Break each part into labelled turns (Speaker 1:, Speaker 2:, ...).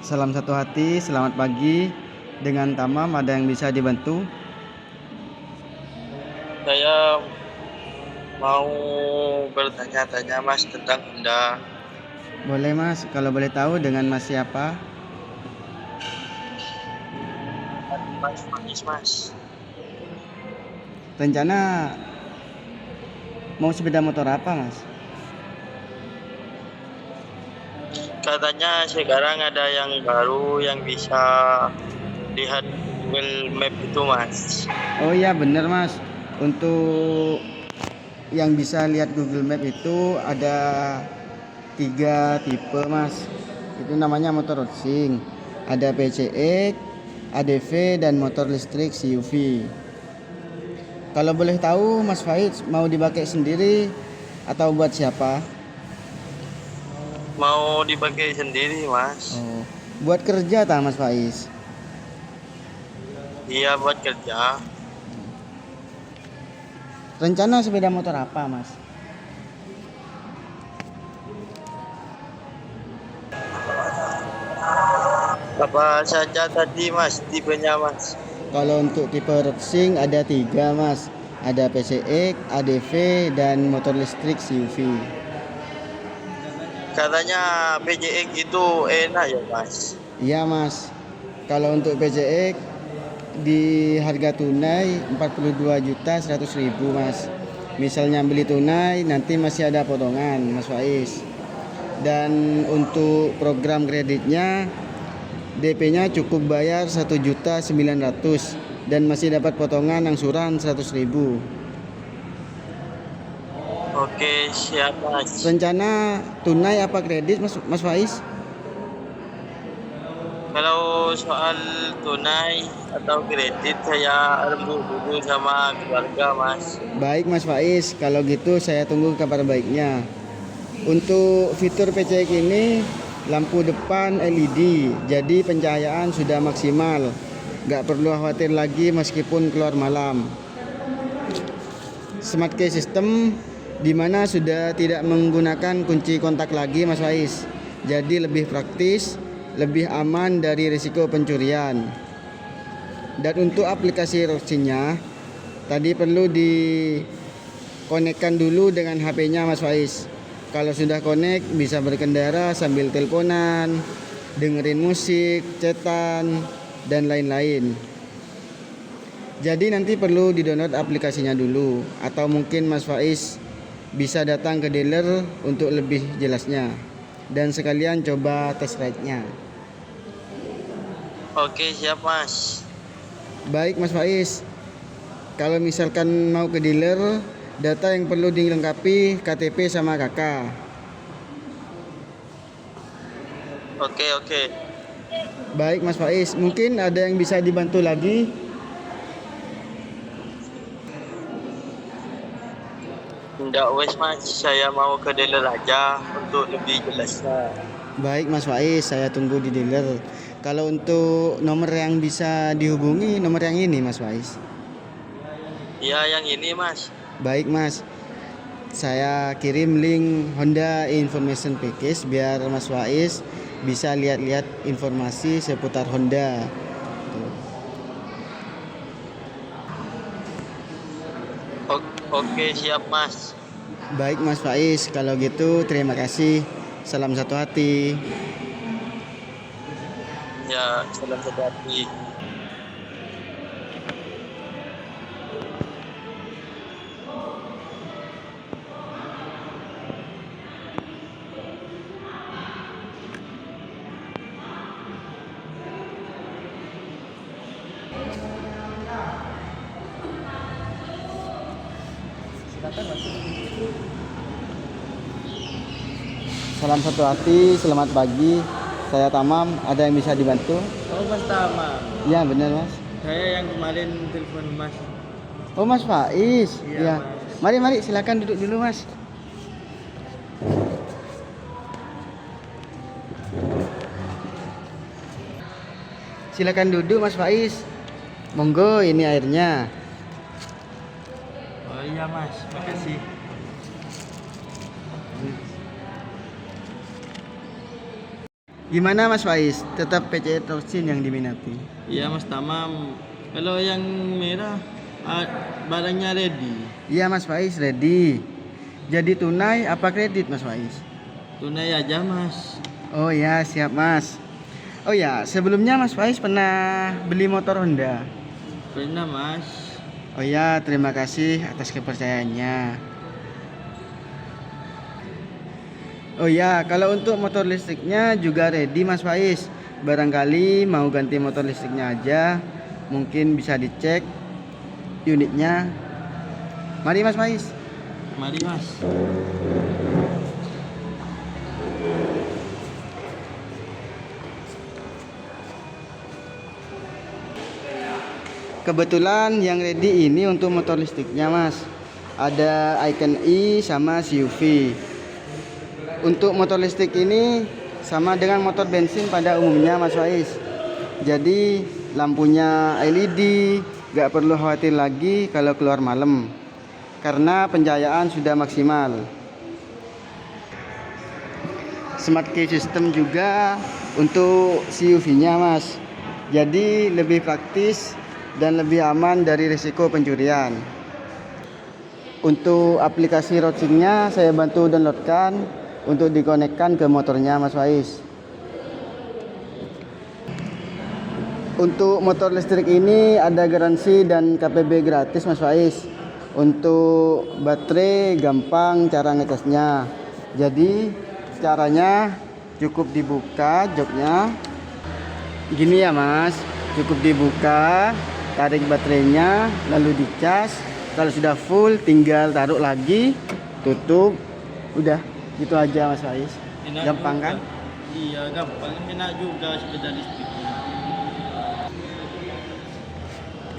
Speaker 1: Salam satu hati, selamat pagi. Dengan Tamam, ada yang bisa dibantu?
Speaker 2: Saya mau bertanya-tanya Mas tentang Honda.
Speaker 1: Boleh Mas, kalau boleh tahu dengan Mas siapa?
Speaker 2: Mas Faiz, Mas.
Speaker 1: Rencana mau sepeda motor apa Mas?
Speaker 2: Katanya sekarang ada yang baru yang bisa lihat Google Map itu Mas.
Speaker 1: Oh iya bener Mas, untuk yang bisa lihat Google Map itu ada 3 tipe Mas. Itu namanya motor racing. Ada PCX, ADV, dan motor listrik CUV. Kalau boleh tahu Mas Faiz mau dipakai sendiri atau buat siapa?
Speaker 2: Mau dipakai sendiri Mas.
Speaker 1: Oh, buat kerja tak Mas Faiz?
Speaker 2: Iya buat kerja.
Speaker 1: Rencana sepeda motor apa Mas?
Speaker 2: Apa saja tadi Mas tipenya Mas?
Speaker 1: Kalau untuk tipe racing ada 3 Mas. Ada PCX, ADV, dan motor listrik CUV.
Speaker 2: Katanya PCX itu enak ya Mas.
Speaker 1: Iya Mas. Kalau untuk PCX di harga tunai 42.100.000 Mas. Misalnya beli tunai nanti masih ada potongan Mas Faiz. Dan untuk program kreditnya DP-nya cukup bayar 1.900.000 dan masih dapat potongan angsuran 100.000.
Speaker 2: Oke siap Mas.
Speaker 1: Rencana tunai apa kredit Mas Faiz?
Speaker 2: Kalau soal tunai atau kredit saya rembuk dulu sama keluarga Mas.
Speaker 1: Baik Mas Faiz, kalau gitu saya tunggu kabar baiknya. Untuk fitur PCX ini lampu depan LED, jadi pencahayaan sudah maksimal. Gak perlu khawatir lagi meskipun keluar malam. Smart key system dimana sudah tidak menggunakan kunci kontak lagi Mas Faiz. Jadi lebih praktis, lebih aman dari risiko pencurian. Dan untuk aplikasi racingnya tadi perlu dikonekkan dulu dengan HP-nya Mas Faiz. Kalau sudah connect bisa berkendara sambil teleponan, dengerin musik, chatan, dan lain-lain. Jadi nanti perlu di-download aplikasinya dulu, atau mungkin Mas Faiz bisa datang ke dealer untuk lebih jelasnya. Dan sekalian coba test ride-nya.
Speaker 2: Oke siap Mas.
Speaker 1: Baik Mas Faiz, kalau misalkan mau ke dealer, data yang perlu dilengkapi KTP sama KK.
Speaker 2: Oke.
Speaker 1: Baik Mas Faiz, mungkin ada yang bisa dibantu lagi?
Speaker 2: Nggak wes Mas, saya mau ke dealer aja untuk lebih jelasnya.
Speaker 1: Baik Mas Faiz, saya tunggu di dealer. Kalau untuk nomor yang bisa dihubungi, nomor yang ini Mas Faiz.
Speaker 2: Iya yang ini Mas.
Speaker 1: Baik Mas, saya kirim link Honda Information Package biar Mas Faiz bisa lihat-lihat informasi seputar Honda.
Speaker 2: Oke siap Mas.
Speaker 1: Baik Mas Faiz, kalau gitu terima kasih. Salam satu hati.
Speaker 2: Ya salam satu hati.
Speaker 1: Salam satu hati, selamat pagi. Saya Tamam, ada yang bisa dibantu?
Speaker 3: Oh Mas Tama,
Speaker 1: Ya benar Mas.
Speaker 3: saya yang kemarin telepon Mas.
Speaker 1: Oh Mas Faiz.
Speaker 3: Iya,
Speaker 1: Ya.
Speaker 3: Mas.
Speaker 1: Mari silakan duduk dulu Mas. Silakan duduk Mas Faiz. Monggo ini airnya.
Speaker 3: Oh iya Mas, makasih.
Speaker 1: Gimana Mas Faiz? Tetap PCE Torsin yang diminati?
Speaker 3: Iya Mas Tamam. Kalau yang merah barangnya ready.
Speaker 1: Iya Mas Faiz, ready. Jadi tunai apa kredit Mas Faiz?
Speaker 3: Tunai aja Mas.
Speaker 1: Oh ya, siap Mas. Oh ya, sebelumnya Mas Faiz pernah beli motor Honda?
Speaker 3: Pernah Mas.
Speaker 1: Oh ya, terima kasih atas kepercayaannya. Oh ya, kalau untuk motor listriknya juga ready Mas Faiz. Barangkali mau ganti motor listriknya aja, mungkin bisa dicek unitnya. Mari Mas Faiz.
Speaker 3: Mari Mas.
Speaker 1: Kebetulan yang ready ini untuk motor listriknya Mas. Ada Icon E sama CUV. Untuk motor listrik ini sama dengan motor bensin pada umumnya Mas Faiz. Jadi lampunya LED, gak perlu khawatir lagi kalau keluar malam karena pencahayaan sudah maksimal. Smart key system juga untuk CUV-nya Mas. Jadi lebih praktis dan lebih aman dari risiko pencurian. Untuk aplikasi roadsign-nya saya bantu downloadkan untuk dikonekkan ke motornya Mas Faiz. Untuk motor listrik ini ada garansi dan KPB gratis Mas Faiz. Untuk baterai gampang cara ngecasnya. Jadi caranya cukup dibuka joknya. Gini ya Mas, cukup dibuka, tarik baterainya, lalu dicas. Kalau sudah full tinggal taruh lagi, tutup, udah. Gitu aja Mas Faiz. Gampang
Speaker 3: juga.
Speaker 1: kan?
Speaker 3: Iya gampang. Enak juga sepeda listriknya.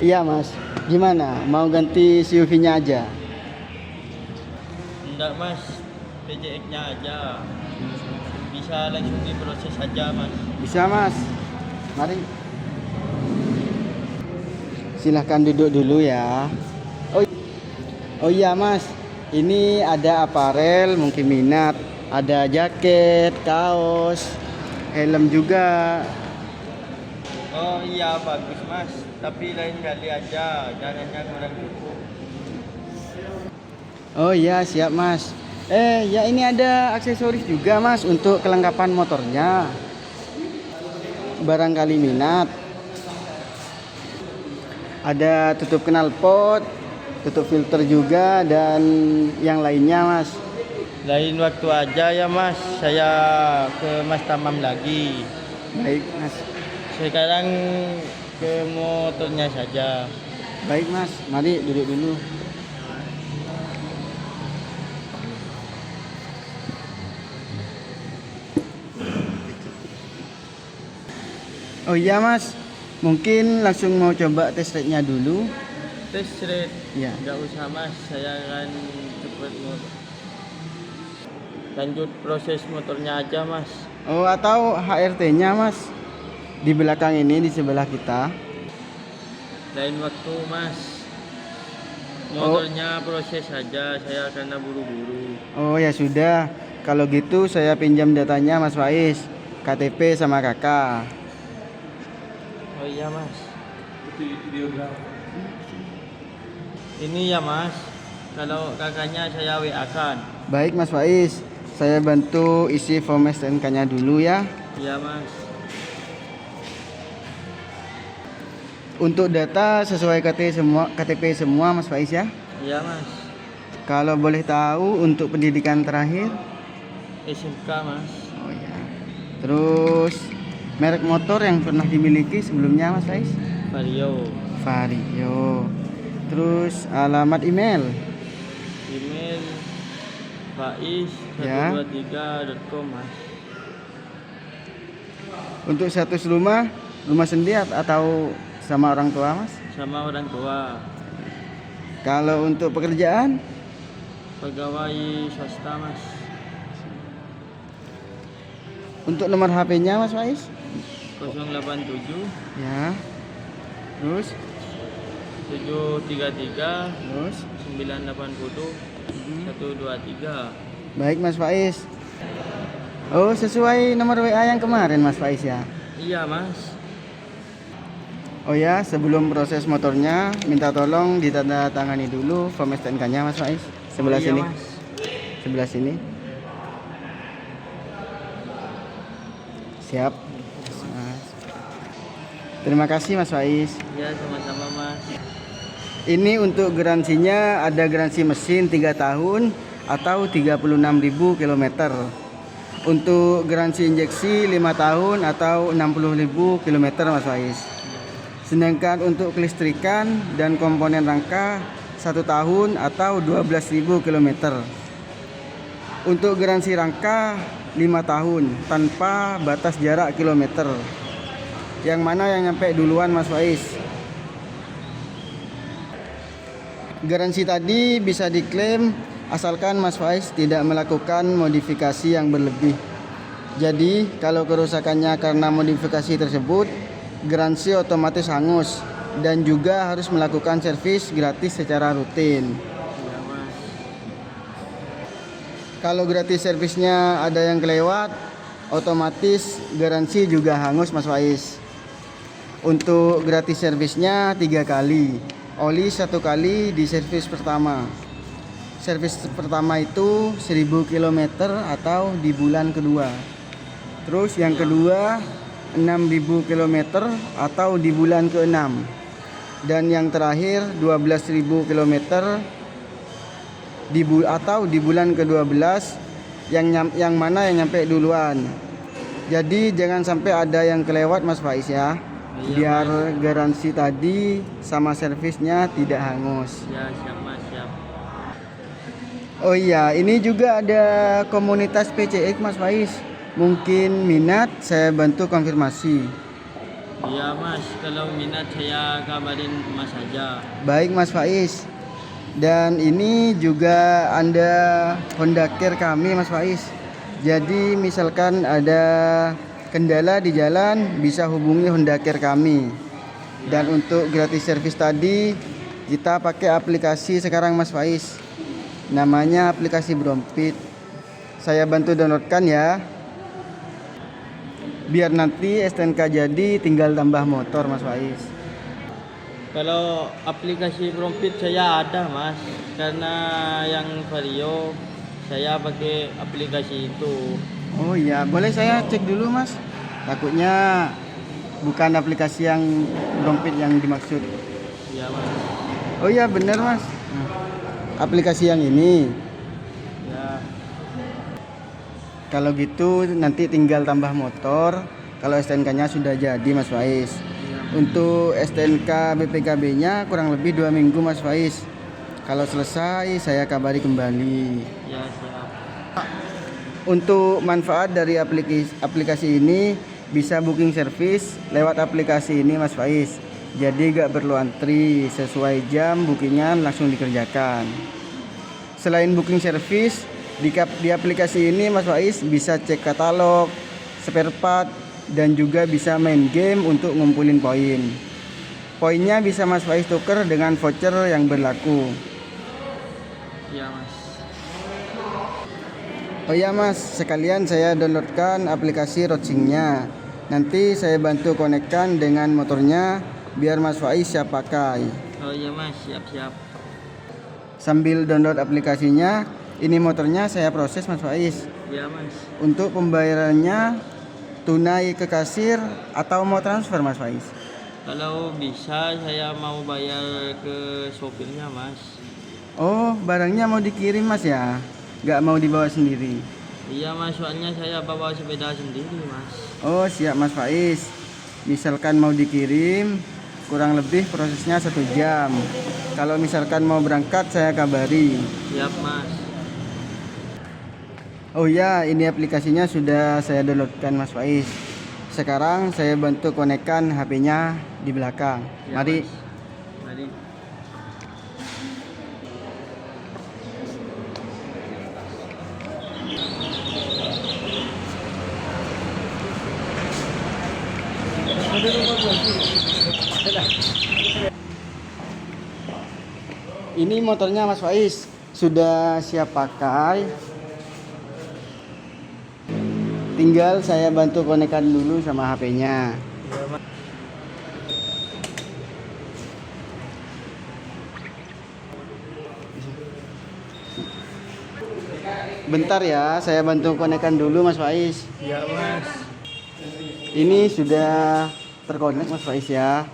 Speaker 1: Iya Mas. Gimana? Mau ganti CUV-nya aja?
Speaker 3: Enggak Mas. PCX-nya aja. Bisa langsung diproses aja Mas.
Speaker 1: Bisa Mas. Mari. Silahkan duduk dulu ya. Oh iya Mas. Ini ada aparel mungkin minat, ada jaket, kaos, helm juga.
Speaker 3: Oh iya bagus Mas. Tapi lain kali aja. Dananya kurang cukup.
Speaker 1: Oh iya siap Mas. Ya ini ada aksesoris juga Mas untuk kelengkapan motornya. Barangkali minat. Ada tutup knalpot, tutup filter juga dan yang lainnya Mas.
Speaker 3: Lain waktu aja ya Mas. Saya ke Mas Tamam lagi.
Speaker 1: Baik Mas.
Speaker 3: Sekarang ke motornya saja.
Speaker 1: Baik Mas, mari duduk dulu. Oh iya Mas, mungkin langsung mau coba test ride-nya dulu.
Speaker 3: Tes rate.
Speaker 1: Ya.
Speaker 3: Enggak usah Mas. Saya akan cepat lanjut proses motornya aja Mas.
Speaker 1: Oh atau HRT-nya Mas. Di belakang ini di sebelah kita.
Speaker 3: Lain waktu Mas. Motornya proses saja. Saya karena buru-buru.
Speaker 1: Oh ya sudah. Kalau gitu saya pinjam datanya Mas Faiz, KTP sama kakak.
Speaker 3: Oh iya Mas. Ini ya Mas. Kalau kakaknya saya WA-kan.
Speaker 1: Baik Mas Faiz, saya bantu isi form STNK-nya dulu ya.
Speaker 3: Iya Mas.
Speaker 1: Untuk data sesuai KTP semua Mas Faiz ya.
Speaker 3: Iya Mas.
Speaker 1: Kalau boleh tahu untuk pendidikan terakhir?
Speaker 3: SMK Mas.
Speaker 1: Oh ya. Terus merek motor yang pernah dimiliki sebelumnya Mas Faiz?
Speaker 3: Vario.
Speaker 1: Vario. Terus alamat email?
Speaker 3: Email
Speaker 1: Ya.
Speaker 3: faiz123.com Mas.
Speaker 1: Untuk status rumah sendiri atau sama orang tua Mas?
Speaker 3: Sama orang tua.
Speaker 1: Kalau untuk pekerjaan?
Speaker 3: Pegawai swasta Mas.
Speaker 1: Untuk nomor HP-nya Mas Faiz?
Speaker 3: 087
Speaker 1: Ya. Terus?
Speaker 3: 733
Speaker 1: Terus?
Speaker 3: 980 123.
Speaker 1: Baik Mas Faiz. Oh, sesuai nomor WA yang kemarin Mas Faiz ya.
Speaker 3: Iya mas.
Speaker 1: Oh ya, sebelum proses motornya minta tolong ditandatangani dulu form STNK-nya Mas Faiz. Sebelah
Speaker 3: Oh, iya,
Speaker 1: sini.
Speaker 3: Mas.
Speaker 1: Sebelah sini. Siap. Mas. Terima kasih Mas Faiz.
Speaker 3: Ya sama-sama mas.
Speaker 1: Ini untuk garansinya ada garansi mesin 3 tahun atau 36.000 km. Untuk garansi injeksi 5 tahun atau 60.000 km Mas Faiz. Sedangkan untuk kelistrikan dan komponen rangka 1 tahun atau 12.000 km. Untuk garansi rangka 5 tahun tanpa batas jarak kilometer. Yang mana yang nyampe duluan Mas Faiz? Garansi tadi bisa diklaim asalkan Mas Faiz tidak melakukan modifikasi yang berlebih. Jadi kalau kerusakannya karena modifikasi tersebut, garansi otomatis hangus dan juga harus melakukan servis gratis secara rutin.
Speaker 3: Iya mas.
Speaker 1: Kalau gratis servisnya ada yang kelewat, otomatis garansi juga hangus Mas Faiz. Untuk gratis servisnya 3 kali, oli 1 kali di servis pertama. Servis pertama itu 1000 km atau di bulan kedua. Terus yang kedua 6000 km atau di bulan ke-6. Dan yang terakhir 12.000 km atau di bulan ke-12 yang mana yang nyampe duluan. Jadi jangan sampai ada yang kelewat Mas Faiz ya.
Speaker 3: Iya,
Speaker 1: Biar garansi tadi sama servisnya tidak hangus.
Speaker 3: Ya siap mas siap.
Speaker 1: Oh iya, ini juga ada komunitas PCX Mas Faiz. Mungkin minat, saya bantu konfirmasi.
Speaker 3: Iya mas, kalau minat saya kabarin mas aja.
Speaker 1: Baik Mas Faiz. Dan ini juga Anda Honda Care kami Mas Faiz. Jadi misalkan ada kendala di jalan bisa hubungi Honda Care kami. Dan untuk gratis servis tadi kita pakai aplikasi sekarang Mas Faiz. Namanya aplikasi Brompit. Saya bantu downloadkan ya. Biar nanti STNK jadi tinggal tambah motor Mas Faiz.
Speaker 3: Kalau aplikasi Brompit saya ada mas, karena yang Vario saya pakai aplikasi itu.
Speaker 1: Oh iya, boleh saya cek dulu Mas? Takutnya bukan aplikasi yang Brompit yang dimaksud.
Speaker 3: Iya mas.
Speaker 1: Oh iya bener Mas. Aplikasi yang ini.
Speaker 3: Ya.
Speaker 1: Kalau gitu nanti tinggal tambah motor. Kalau STNK-nya sudah jadi Mas Faiz. Untuk STNK BPKB-nya kurang lebih 2 minggu Mas Faiz. Kalau selesai saya kabari kembali.
Speaker 3: Ya siap.
Speaker 1: Untuk manfaat dari aplikasi ini bisa booking service lewat aplikasi ini Mas Faiz. Jadi gak perlu antri, sesuai jam bookingan langsung dikerjakan. Selain booking service, di aplikasi ini Mas Faiz bisa cek katalog, spare part, dan juga bisa main game untuk ngumpulin poin. Poinnya bisa Mas Faiz tuker dengan voucher yang berlaku.
Speaker 3: Iya mas.
Speaker 1: Oh iya Mas, sekalian saya downloadkan aplikasi Roadsing-nya. Nanti saya bantu konekkan dengan motornya biar Mas Faiz siap pakai.
Speaker 3: Oh iya mas, siap-siap.
Speaker 1: Sambil download aplikasinya, ini motornya saya proses Mas Faiz.
Speaker 3: Iya mas.
Speaker 1: Untuk pembayarannya tunai ke kasir atau mau transfer Mas Faiz?
Speaker 3: Kalau bisa saya mau bayar ke sopirnya mas.
Speaker 1: Oh, barangnya mau dikirim Mas ya? Gak mau dibawa sendiri?
Speaker 3: Iya mas, soalnya saya bawa sepeda sendiri mas.
Speaker 1: Oh siap Mas Faiz. Misalkan mau dikirim kurang lebih prosesnya 1 jam. Kalau misalkan mau berangkat saya kabari.
Speaker 3: Siap mas.
Speaker 1: Oh ya, ini aplikasinya sudah saya downloadkan Mas Faiz. Sekarang saya bantu konekkan HP-nya di belakang.
Speaker 3: Ya,
Speaker 1: Mari.
Speaker 3: mas. Mari.
Speaker 1: Ini motornya Mas Faiz sudah siap pakai. Tinggal saya bantu konekkan dulu sama HP-nya.
Speaker 3: Iya mas.
Speaker 1: Bentar ya, saya bantu konekkan dulu Mas Faiz.
Speaker 3: Iya mas.
Speaker 1: Ini sudah terkonek Mas Faiz ya.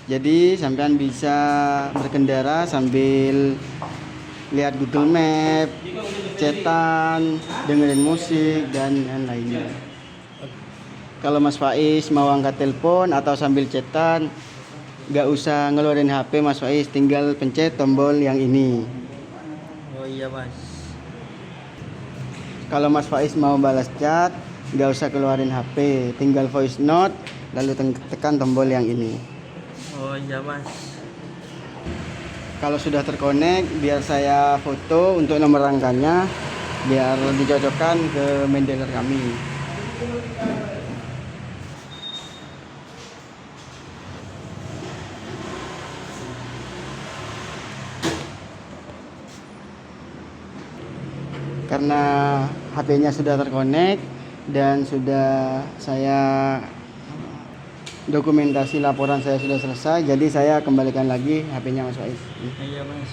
Speaker 1: Jadi sampean bisa berkendara sambil lihat Google Map, chatan, dengerin musik dan lain-lainnya. Kalau Mas Faiz mau angkat telepon atau sambil chatan, nggak usah ngeluarin HP Mas Faiz, tinggal pencet tombol yang ini.
Speaker 3: Oh iya mas.
Speaker 1: Kalau Mas Faiz mau balas chat, nggak usah keluarin HP, tinggal voice note, lalu tekan tombol yang ini.
Speaker 3: Oh iya mas.
Speaker 1: Kalau sudah terkonek, biar saya foto untuk nomor rangkanya, biar dicocokkan ke main dealer kami. Karena HP-nya sudah terkonek dan sudah saya dokumentasi laporan saya sudah selesai, jadi saya kembalikan lagi HP-nya Mas Faiz.
Speaker 3: Iya mas.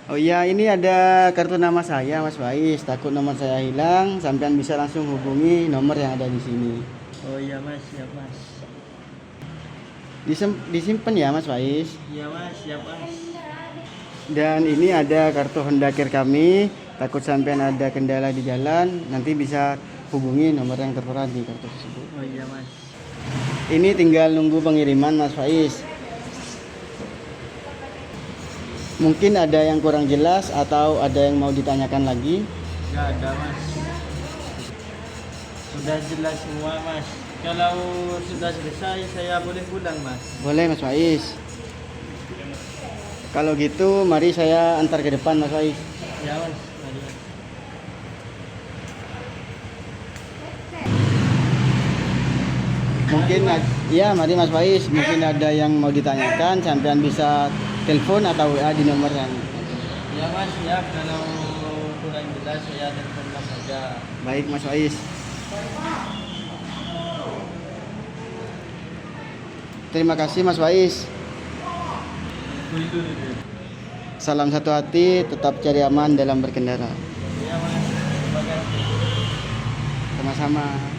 Speaker 1: Oh iya, ini ada kartu nama saya Mas Faiz. Takut nomor saya hilang, sampean bisa langsung hubungi nomor yang ada di sini.
Speaker 3: Oh iya mas, siap mas.
Speaker 1: Disimpan ya Mas Faiz.
Speaker 3: Iya mas, siap mas.
Speaker 1: Dan ini ada kartu Honda Care kami. Takut sampean ada kendala di jalan, nanti bisa hubungi nomor yang tertera di kartu tersebut.
Speaker 3: Oh iya mas.
Speaker 1: Ini tinggal nunggu pengiriman Mas Faiz. Mungkin ada yang kurang jelas atau ada yang mau ditanyakan lagi.
Speaker 3: Nggak ada mas. Sudah jelas semua mas. Kalau sudah selesai saya boleh pulang mas.
Speaker 1: Boleh Mas Faiz. Kalau gitu mari saya antar ke depan Mas Faiz.
Speaker 3: Ya mas. Mari, mas.
Speaker 1: Mungkin ya mari Mas Faiz, mungkin ada yang mau ditanyakan, sampean bisa telepon atau WA di nomor yang.
Speaker 3: Ya mas, siap. Kalau kurang jelas saya telepon mas saja.
Speaker 1: Baik Mas Faiz. Terima kasih Mas Faiz. Salam satu hati, tetap cari aman dalam berkendara.
Speaker 3: Ya mas. Terima kasih.
Speaker 1: Sama-sama.